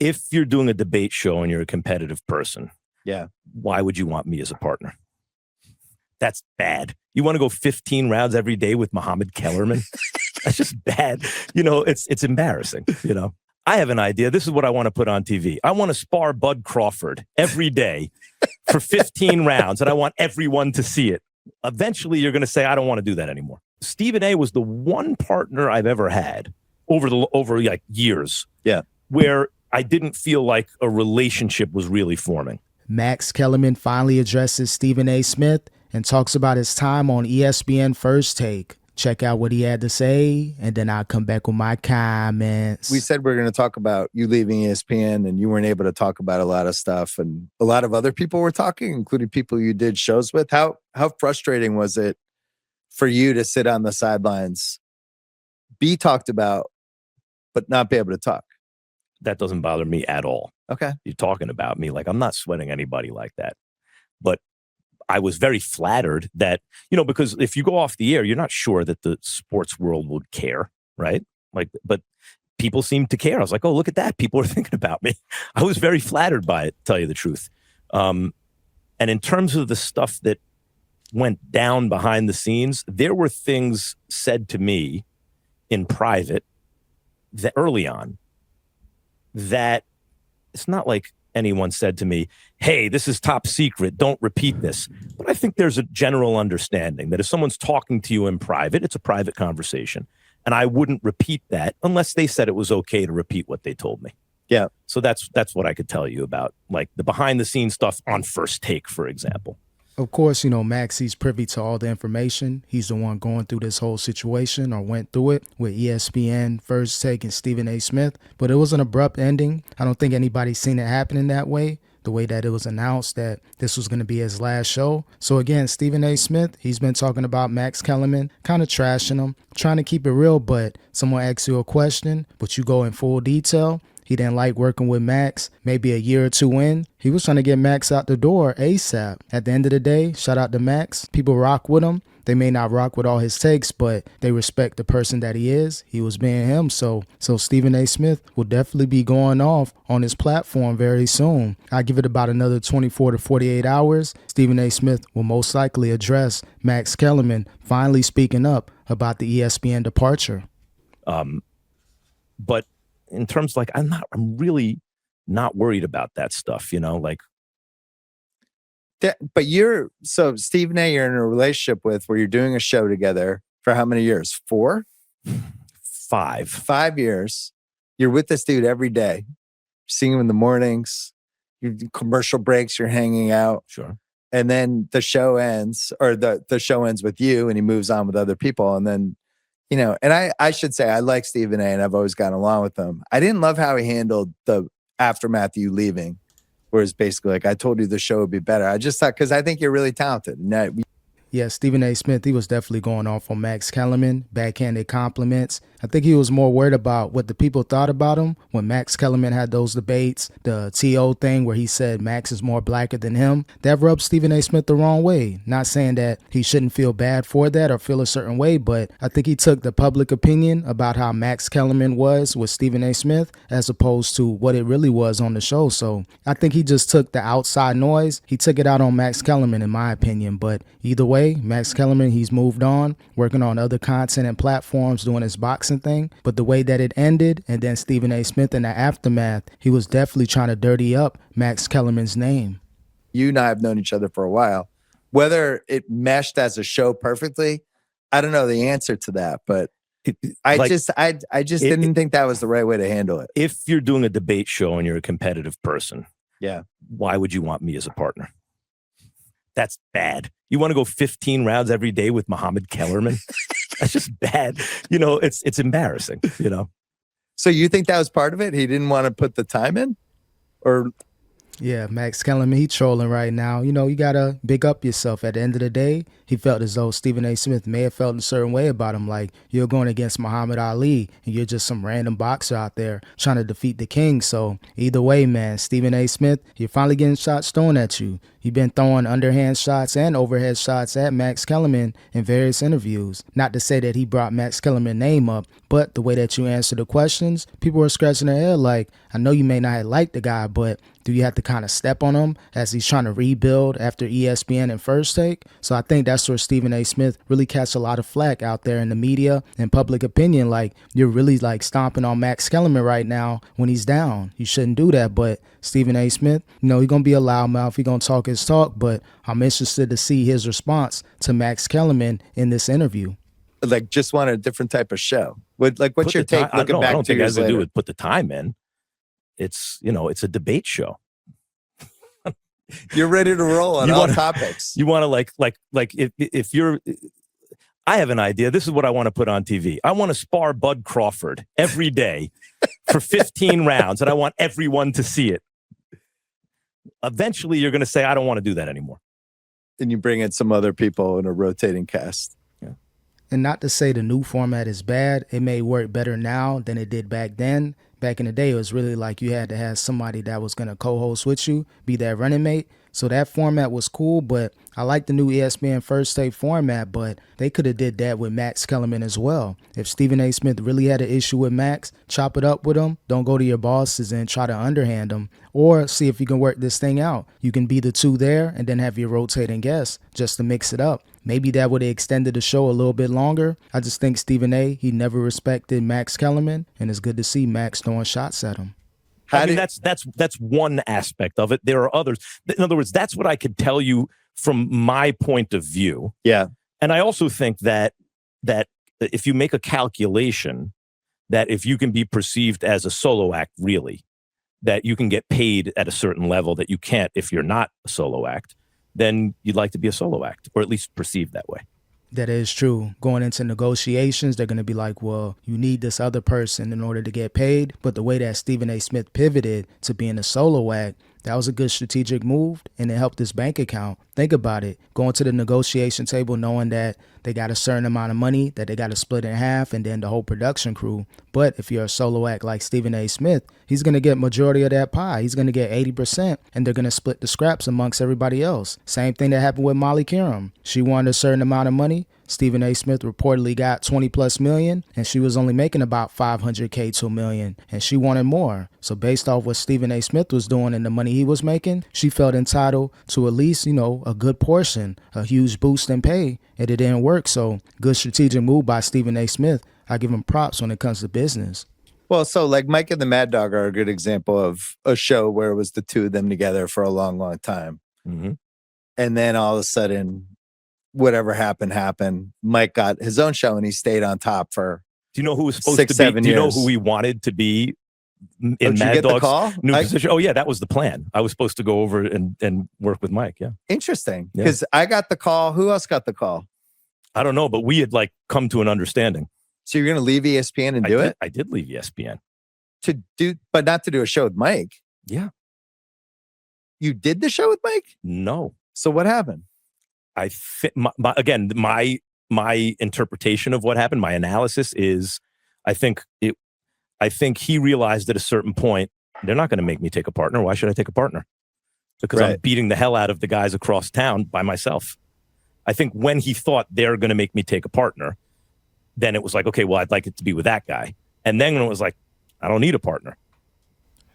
If you're doing a debate show and you're a competitive person, yeah, why would you want me as a partner? That's bad. You want to go 15 rounds every day with Muhammad Kellerman? That's just bad. It's embarrassing. I have an idea. This is what I want to put on TV. I want to spar Bud Crawford every day for 15 rounds, and I want everyone to see it. Eventually, you're going to say, I don't want to do that anymore. Stephen A. was the one partner I've ever had over years, where I didn't feel like a relationship was really forming. Max Kellerman finally addresses Stephen A. Smith and talks about his time on ESPN First Take. Check out what he had to say, and then I'll come back with my comments. We said we were going to talk about you leaving ESPN, and you weren't able to talk about a lot of stuff, and a lot of other people were talking, including people you did shows with. How frustrating was it for you to sit on the sidelines, be talked about, but not be able to talk? That doesn't bother me at all. Okay. You're talking about me like I'm not sweating anybody like that. But I was very flattered that, because if you go off the air, you're not sure that the sports world would care, right? But people seem to care. I was like, oh, look at that. People are thinking about me. I was very flattered by it, to tell you the truth. And in terms of the stuff that went down behind the scenes, there were things said to me in private that early on that it's not like anyone said to me, hey, this is top secret, don't repeat this. But I think there's a general understanding that if someone's talking to you in private, it's a private conversation. And I wouldn't repeat that unless they said it was okay to repeat what they told me. Yeah. So that's what I could tell you about, like the behind the scenes stuff on First Take, for example. Of course, Max, he's privy to all the information. He's the one going through this whole situation, or went through it, with ESPN First Take and Stephen A. Smith. But it was an abrupt ending. I don't think anybody's seen it happening that way, the way that it was announced that this was going to be his last show. So again, Stephen A. Smith, he's been talking about Max Kellerman, kind of trashing him, trying to keep it real, but someone asks you a question, but you go in full detail. He didn't like working with Max. Maybe a year or two in, he was trying to get Max out the door ASAP. At the end of the day, shout out to Max. People rock with him. They may not rock with all his takes, but they respect the person that he is. He was being him. So Stephen A. Smith will definitely be going off on his platform very soon. I give it about another 24 to 48 hours. Stephen A. Smith will most likely address Max Kellerman finally speaking up about the ESPN departure. But in terms I'm really not worried about that stuff, But Stephen A., you're in a relationship with where you're doing a show together for how many years? 4? 5. 5 years. You're with this dude every day. You're seeing him in the mornings. You do commercial breaks. You're hanging out. Sure. And then the show ends, or the show ends with you, and he moves on with other people. And then, and I should say I like Stephen A., and I've always gotten along with him. I didn't love how he handled the aftermath of you leaving. Whereas basically, I told you the show would be better. I just thought, because I think you're really talented. Yeah, Stephen A. Smith, he was definitely going off on Max Kellerman, backhanded compliments. I think he was more worried about what the people thought about him when Max Kellerman had those debates, the T.O. thing where he said Max is more blacker than him. That rubbed Stephen A. Smith the wrong way. Not saying that he shouldn't feel bad for that or feel a certain way, but I think he took the public opinion about how Max Kellerman was with Stephen A. Smith as opposed to what it really was on the show. So I think he just took the outside noise. He took it out on Max Kellerman, in my opinion. But either way, Max Kellerman, he's moved on, working on other content and platforms, doing his boxing thing. But the way that it ended, and then Stephen A. Smith in the aftermath, he was definitely trying to dirty up Max Kellerman's name. You and I have known each other for a while. Whether it meshed as a show perfectly, I don't know the answer to that. But I just didn't think that was the right way to handle it. If you're doing a debate show and you're a competitive person, yeah, why would you want me as a partner? That's bad. You want to go 15 rounds every day with Muhammad Kellerman? That's just bad. It's embarrassing, So you think that was part of it? He didn't want to put the time in? Or Yeah, Max Kellerman, he trolling right now. You know, you got to big up yourself. At the end of the day, he felt as though Stephen A. Smith may have felt a certain way about him. Like, you're going against Muhammad Ali, and you're just some random boxer out there trying to defeat the king. So, either way, man, Stephen A. Smith, you're finally getting shots thrown at you. You've been throwing underhand shots and overhead shots at Max Kellerman in various interviews. Not to say that he brought Max Kellerman's name up, but the way that you answer the questions, people were scratching their head like, I know you may not have liked the guy, but do you have to kind of step on him as he's trying to rebuild after ESPN and First Take? So I think that's where Stephen A. Smith really catch a lot of flack out there in the media and public opinion. Like, you're really like stomping on Max Kellerman right now when he's down. You shouldn't do that. But Stephen A. Smith, you know, he's going to be a loudmouth. He's going to talk his talk. But I'm interested to see his response to Max Kellerman in this interview. Like, just want a different type of show. What's your take looking back 2 years later? I don't think it has to do with put the time in. It's, you know, it's a debate show. You're ready to roll on all topics. You want to if you're, I have an idea. This is what I want to put on TV. I want to spar Bud Crawford every day for 15 rounds, and I want everyone to see it. Eventually, you're going to say, I don't want to do that anymore. And you bring in some other people in a rotating cast. Yeah. And not to say the new format is bad. It may work better now than it did back then. Back in the day, it was really like you had to have somebody that was going to co-host with you, be that running mate. So that format was cool, but I like the new ESPN First Take format, but they could have did that with Max Kellerman as well. If Stephen A. Smith really had an issue with Max, chop it up with him. Don't go to your bosses and try to underhand them, or see if you can work this thing out. You can be the two there and then have your rotating guests just to mix it up. Maybe that would have extended the show a little bit longer. I just think Stephen A., he never respected Max Kellerman, and it's good to see Max throwing shots at him. I mean, that's one aspect of it. There are others. In other words, that's what I could tell you from my point of view. Yeah. And I also think that if you make a calculation, that if you can be perceived as a solo act, really, that you can get paid at a certain level that you can't if you're not a solo act, then you'd like to be a solo act, or at least perceived that way. That is true. Going into negotiations, they're going to be like, well, you need this other person in order to get paid. But the way that Stephen A. Smith pivoted to being a solo act, that was a good strategic move, and it helped his bank account. Think about it. Going to the negotiation table knowing that they got a certain amount of money that they got to split in half, and then the whole production crew. But if you're a solo act like Stephen A. Smith, he's going to get majority of that pie. He's going to get 80%, and they're going to split the scraps amongst everybody else. Same thing that happened with Molly Qerim. She wanted a certain amount of money. Stephen A. Smith reportedly got 20 plus million, and she was only making about 500K to $1 million, and she wanted more. So based off what Stephen A. Smith was doing and the money he was making, she felt entitled to at least, you know, a good portion, a huge boost in pay, and it didn't work. So good strategic move by Stephen A. Smith. I give him props when it comes to business. Well, so like Mike and the Mad Dog are a good example of a show where it was the two of them together for a long, long time. Mm-hmm. And then all of a sudden, whatever happened. Mike got his own show and he stayed on top for Do you know who was supposed 6, to be? 7 Do you know years. who he wanted to be in Did you Mad get the Dog's call? new position? Oh, yeah, that was the plan. I was supposed to go over and work with Mike, yeah. Interesting. Yeah. Because I got the call. Who else got the call? I don't know, but we had like come to an understanding. So you're going to leave ESPN and do it? I did leave ESPN. But not to do a show with Mike. Yeah. You did the show with Mike? No. So what happened? Again, my interpretation of what happened, my analysis is, I think he realized at a certain point, they're not going to make me take a partner. Why should I take a partner? Because I'm beating the hell out of the guys across town by myself. I think when he thought they're going to make me take a partner, then it was like, okay, well, I'd like it to be with that guy. And then when it was like, I don't need a partner.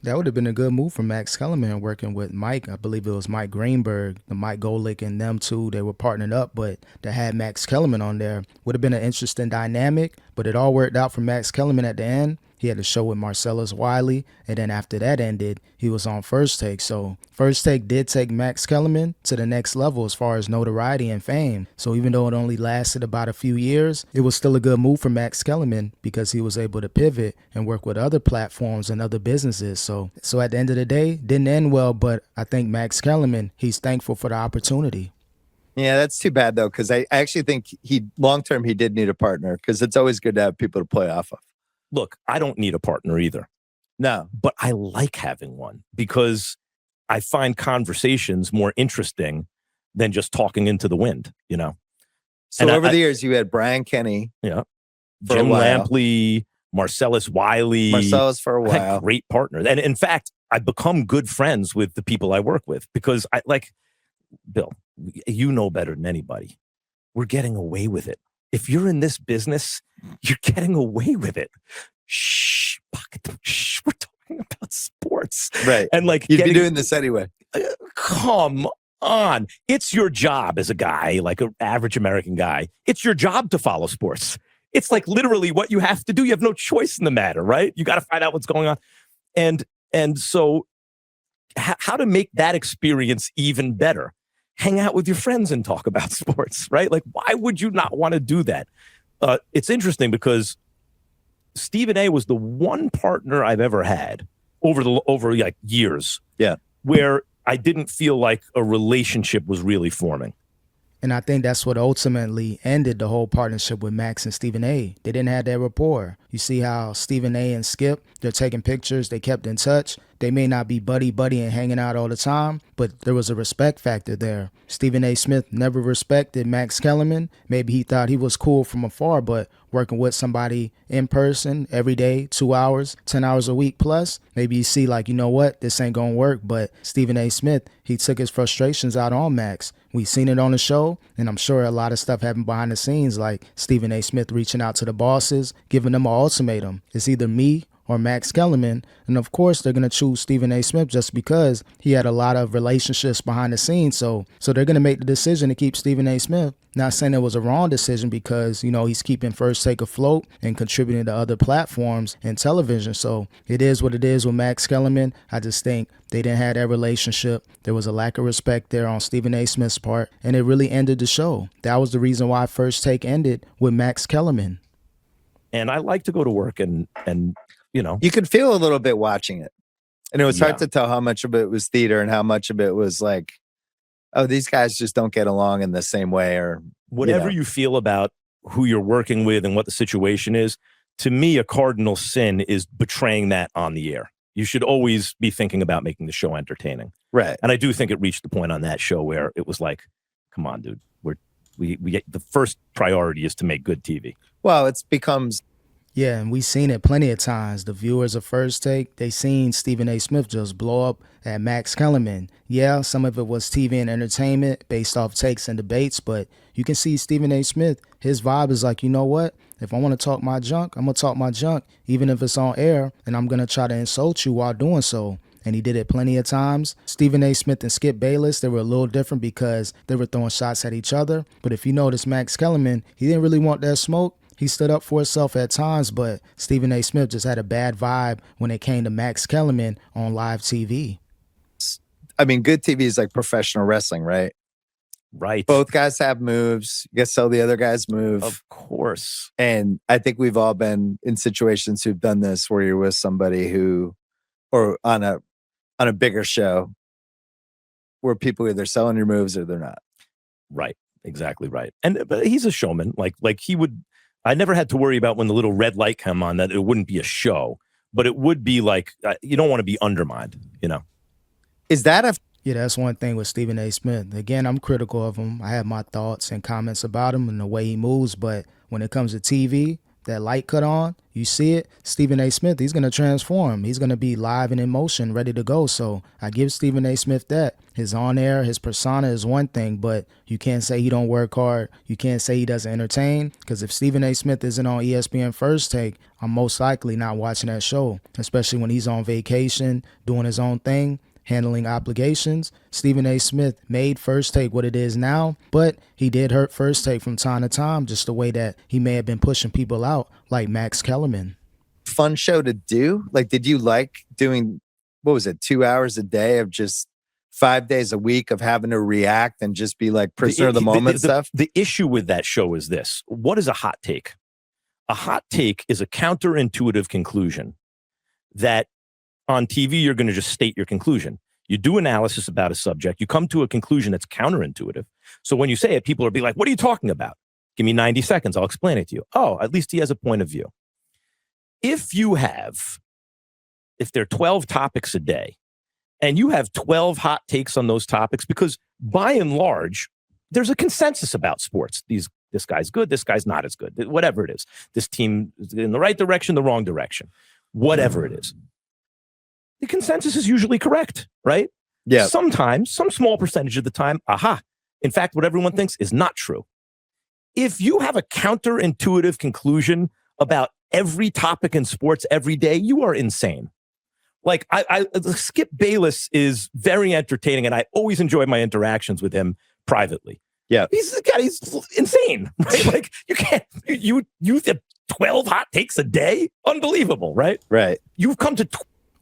That would have been a good move for Max Kellerman working with Mike. I believe it was Mike Greenberg, the Mike Golick, and them two. They were partnered up, but to have Max Kellerman on there would have been an interesting dynamic. But it all worked out for Max Kellerman at the end. He had a show with Marcellus Wiley, and then after that ended, he was on First Take. So First Take did take Max Kellerman to the next level as far as notoriety and fame. So even though it only lasted about a few years, it was still a good move for Max Kellerman because he was able to pivot and work with other platforms and other businesses. So at the end of the day, didn't end well, but I think Max Kellerman, he's thankful for the opportunity. Yeah, that's too bad though, because I actually think long term he did need a partner because it's always good to have people to play off of. Look, I don't need a partner either. No. But I like having one because I find conversations more interesting than just talking into the wind, So over the years, you had Brian Kenny. Yeah. For Jim a while. Lampley, Marcellus Wiley. Marcellus for a I had while. great partners. And in fact, I've become good friends with the people I work with because Bill, you know better than anybody. We're getting away with it. If you're in this business, you're getting away with it. Shh, we're talking about sports. Right. And You'd be doing this anyway. Come on. It's your job as a guy, like an average American guy. It's your job to follow sports. It's like literally what you have to do. You have no choice in the matter, right? You got to find out what's going on. And so how to make that experience even better? Hang out with your friends and talk about sports, right? Like, why would you not want to do that? It's interesting because Stephen A was the one partner I've ever had over years. Yeah. Where I didn't feel like a relationship was really forming. And I think that's what ultimately ended the whole partnership with Max and Stephen A. They didn't have that rapport. You see how Stephen A and Skip, they're taking pictures, they kept in touch. They may not be buddy and hanging out all the time, but there was a respect factor there. Stephen A. Smith never respected Max Kellerman. Maybe he thought he was cool from afar, but working with somebody in person every day, 2 hours, 10 hours a week plus, maybe you see like, you know what, this ain't gonna work. But Stephen A. Smith, he took his frustrations out on Max. We've seen it on the show, and I'm sure a lot of stuff happened behind the scenes, like Stephen A. Smith reaching out to the bosses, giving them an ultimatum. It's either me or Max Kellerman. And of course, they're going to choose Stephen A. Smith just because he had a lot of relationships behind the scenes. So they're going to make the decision to keep Stephen A. Smith. Not saying it was a wrong decision because, he's keeping First Take afloat and contributing to other platforms and television. So it is what it is with Max Kellerman. I just think they didn't have that relationship. There was a lack of respect there on Stephen A. Smith's part, and it really ended the show. That was the reason why First Take ended with Max Kellerman. And I like to go to work and you could feel a little bit watching it. And it was hard to tell how much of it was theater and how much of it was like, oh, these guys just don't get along in the same way, or whatever you feel about who you're working with and what the situation is. To me, a cardinal sin is betraying that on the air. You should always be thinking about making the show entertaining. Right. And I do think it reached the point on that show where it was like, come on, dude, we the first priority is to make good TV. Well, it becomes. Yeah, and we've seen it plenty of times. The viewers of First Take, they seen Stephen A. Smith just blow up at Max Kellerman. Yeah, some of it was TV and entertainment based off takes and debates, but you can see Stephen A. Smith, his vibe is like, you know what? If I want to talk my junk, I'm going to talk my junk, even if it's on air, and I'm going to try to insult you while doing so. And he did it plenty of times. Stephen A. Smith and Skip Bayless, they were a little different because they were throwing shots at each other. But if you notice, Max Kellerman, he didn't really want that smoke. He stood up for himself at times, but Stephen A. Smith just had a bad vibe when it came to Max Kellerman on live TV. I mean, good TV is like professional wrestling, right? Right. Both guys have moves. You guess how the other guys move. Of course. And I think we've all been in situations who've done this where you're with somebody who, or on a bigger show, where people either selling your moves or they're not. Right. Exactly right. But he's a showman. Like he would. I never had to worry about when the little red light came on that it wouldn't be a show, but it would be like, you don't want to be undermined, Is that Yeah, that's one thing with Stephen A. Smith. Again, I'm critical of him. I have my thoughts and comments about him and the way he moves, but when it comes to TV, that light cut on, you see it, Stephen A. Smith, he's going to transform. He's going to be live and in motion, ready to go. So I give Stephen A. Smith that. His on-air, his persona is one thing, but you can't say he don't work hard. You can't say he doesn't entertain, because if Stephen A. Smith isn't on ESPN First Take, I'm most likely not watching that show, especially when he's on vacation, doing his own thing, handling obligations. Stephen A. Smith made First Take what it is now, but he did hurt First Take from time to time, just the way that he may have been pushing people out, like Max Kellerman. fun show to do? Like, did you like doing, what was it, 2 hours a day of just 5 days a week of having to react and just be like prisoner of the moment stuff? The issue with that show is this. What is a hot take? A hot take is a counterintuitive conclusion that on TV, you're going to just state your conclusion. You do analysis about a subject. You come to a conclusion that's counterintuitive. So when you say it, people will be like, what are you talking about? Give me 90 seconds. I'll explain it to you. Oh, at least he has a point of view. If there are 12 topics a day and you have 12 hot takes on those topics, because by and large, there's a consensus about sports. This guy's good, this guy's not as good, whatever it is. This team is in the right direction, the wrong direction, whatever it is. The consensus is usually correct, right? Yeah. Sometimes, some small percentage of the time, in fact, what everyone thinks is not true. If you have a counterintuitive conclusion about every topic in sports every day, you are insane. Like, Skip Bayless is very entertaining, and I always enjoy my interactions with him privately. Yeah. He's insane, right? Like, you have 12 hot takes a day? Unbelievable, right? Right. You've come to...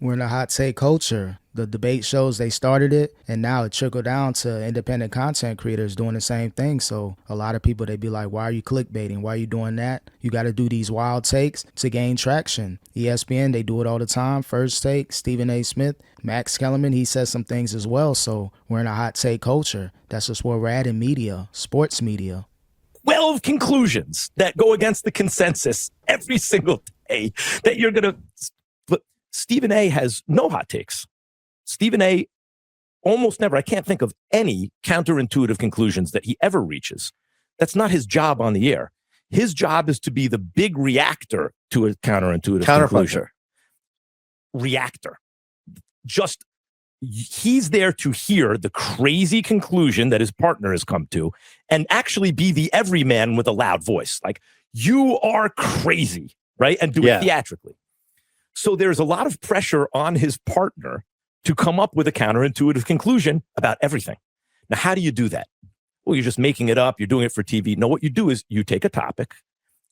We're in a hot take culture. The debate shows, they started it, and now it trickled down to independent content creators doing the same thing. So a lot of people, they be like, why are you clickbaiting? Why are you doing that? You got to do these wild takes to gain traction. ESPN, they do it all the time. First Take, Stephen A. Smith, Max Kellerman, he says some things as well. So we're in a hot take culture. That's just where we're at in media, sports media. 12 conclusions that go against the consensus every single day that you're going to... But Stephen A. has no hot takes. Stephen A. almost never, I can't think of any counterintuitive conclusions that he ever reaches. That's not his job on the air. His job is to be the big reactor to a counterintuitive conclusion. Reactor. Just, he's there to hear the crazy conclusion that his partner has come to and actually be the everyman with a loud voice. Like, you are crazy, right? And do it theatrically. So there's a lot of pressure on his partner to come up with a counterintuitive conclusion about everything. Now, how do you do that? Well, you're just making it up. You're doing it for TV. No, what you do is you take a topic,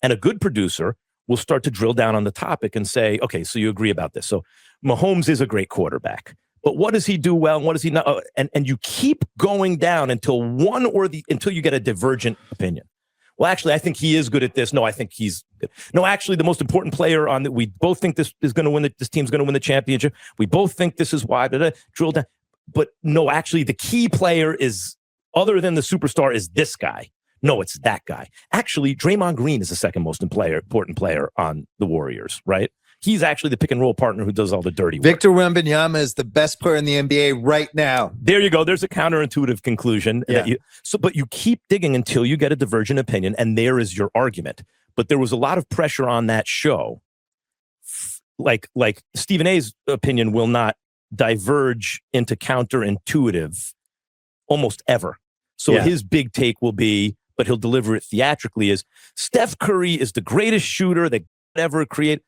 and a good producer will start to drill down on the topic and say, okay, so you agree about this. So Mahomes is a great quarterback, but what does he do well and what does he not? And you keep going down until until you get a divergent opinion. Well, actually, I think he is good at this. No, I think he's good. No, actually, the most important player on that, we both think this is going to win. This team's going to win the championship. We both think this is why. Drill down. But no, actually, the key player is, other than the superstar, is this guy. No, it's that guy. Actually, Draymond Green is the second most important player on the Warriors, right? He's actually the pick and roll partner who does all the dirty work. Victor Wembanyama is the best player in the NBA right now. There you go. There's a counterintuitive conclusion. Yeah. But you keep digging until you get a divergent opinion, and there is your argument. But there was a lot of pressure on that show. Like Stephen A's opinion will not diverge into counterintuitive almost ever. So his big take will be, but he'll deliver it theatrically, is Steph Curry is the greatest shooter that ever created.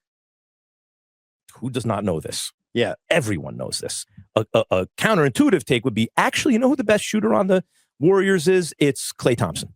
Who does not know this? Yeah. Everyone knows this. A counterintuitive take would be, actually, you know who the best shooter on the Warriors is? It's Klay Thompson.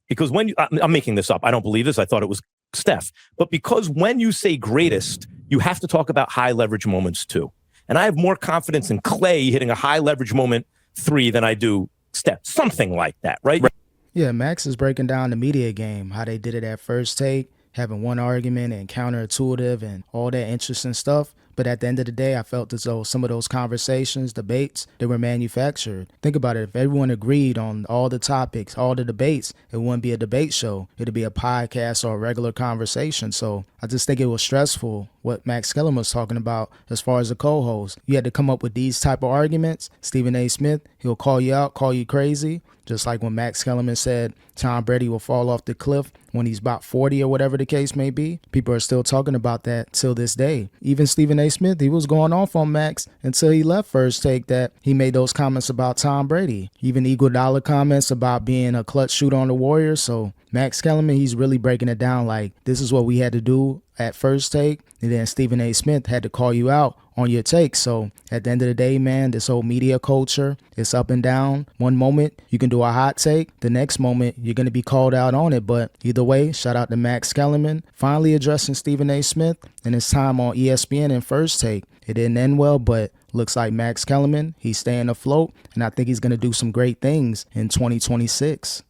Because I'm making this up. I don't believe this. I thought it was Steph. But because when you say greatest, you have to talk about high leverage moments too. And I have more confidence in Klay hitting a high leverage moment 3 than I do Steph. Something like that, right? Yeah, Max is breaking down the media game, how they did it at First Take, having one argument and counterintuitive and all that interesting stuff. But at the end of the day, I felt as though some of those conversations, debates, they were manufactured. Think about it. If everyone agreed on all the topics, all the debates, it wouldn't be a debate show. It'd be a podcast or a regular conversation. So I just think it was stressful what Max Kellerman was talking about as far as the co-host. You had to come up with these type of arguments. Stephen A. Smith, he'll call you out, call you crazy. Just like when Max Kellerman said Tom Brady will fall off the cliff when he's about 40 or whatever the case may be. People are still talking about that till this day. Even Stephen A. Smith, he was going off on Max until he left First Take, that he made those comments about Tom Brady. Even Iguodala comments about being a clutch shooter on the Warriors. So Max Kellerman, he's really breaking it down like this is what we had to do at First Take. And then Stephen A. Smith had to call you out on your take. So at the end of the day, man, this whole media culture, it's up and down. One moment you can do a hot take. The next moment you're going to be called out on it. But either way, shout out to Max Kellerman finally addressing Stephen A. Smith and his time on ESPN and First Take. It didn't end well, but looks like Max Kellerman, he's staying afloat. And I think he's going to do some great things in 2026.